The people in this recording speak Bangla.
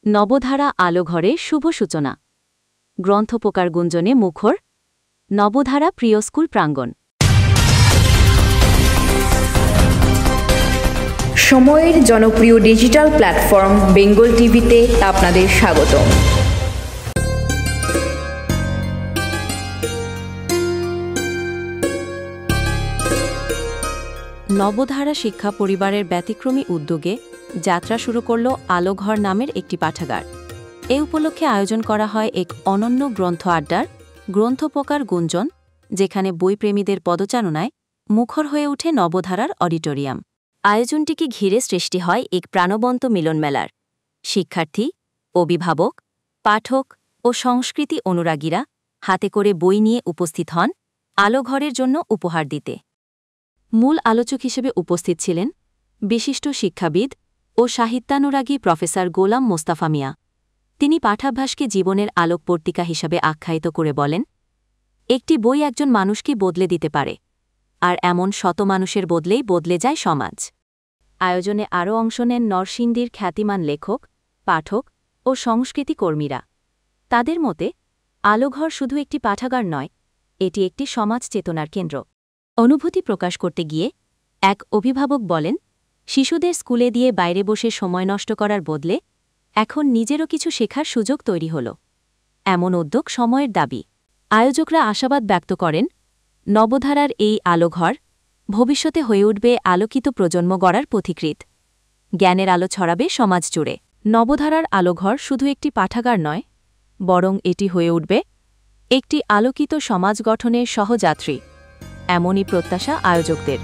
নবধারা আলোঘরে শুভ সূচনা। গ্রন্থপোকার গুঞ্জনে মুখর নবধারা প্রিয় স্কুল প্রাঙ্গণ। সময়ের জনপ্রিয় ডিজিটাল প্ল্যাটফর্ম বেঙ্গল টিভিতে আপনাদের স্বাগত। নবধারা শিক্ষা পরিবারের ব্যতিক্রমী উদ্যোগে যাত্রা শুরু করল আলোঘর নামের একটি পাঠাগার। এ উপলক্ষে আয়োজন করা হয় এক অনন্য গ্রন্থ আড্ডার গ্রন্থপোকার গুঞ্জন, যেখানে বইপ্রেমীদের পদচারণায় মুখর হয়ে ওঠে নবধারার অডিটোরিয়াম। আয়োজনটিকে ঘিরে সৃষ্টি হয় এক প্রাণবন্ত মিলনমেলার। শিক্ষার্থী, অভিভাবক, পাঠক ও সংস্কৃতি অনুরাগীরা হাতে করে বই নিয়ে উপস্থিত হন আলোঘরের জন্য উপহার দিতে। মূল আলোচক হিসেবে উপস্থিত ছিলেন বিশিষ্ট শিক্ষাবিদ ও সাহিত্যানুরাগী প্রফেসর গোলাম মোস্তাফা মিয়া। তিনি পাঠাভ্যাসকে জীবনের আলোকপর্তিকা হিসাবে আখ্যায়িত করে বলেন, একটি বই একজন মানুষকে বদলে দিতে পারে, আর এমন শত মানুষের বদলেই বদলে যায় সমাজ। আয়োজনে আরও অংশ নেন নরসিংদীর খ্যাতিমান লেখক, পাঠক ও সংস্কৃতি কর্মীরা। তাদের মতে আলোঘর শুধু একটি পাঠাগার নয়, এটি একটি সমাজ চেতনার কেন্দ্র। অনুভূতি প্রকাশ করতে গিয়ে এক অভিভাবক বলেন, শিশুদের স্কুলে দিয়ে বাইরে বসে সময় নষ্ট করার বদলে এখন নিজেরও কিছু শেখার সুযোগ তৈরি হল। এমন উদ্যোগ সময়ের দাবি। আয়োজকরা আশাবাদ ব্যক্ত করেন, নবধারার এই আলোঘর ভবিষ্যতে হয়ে উঠবে আলোকিত প্রজন্ম গড়ার পথিকৃৎ। জ্ঞানের আলো ছড়াবে সমাজ জুড়ে। নবধারার আলোঘর শুধু একটি পাঠাগার নয়, বরং এটি হয়ে উঠবে একটি আলোকিত সমাজ গঠনের সহযাত্রী। এমনই প্রত্যাশা আয়োজকদের।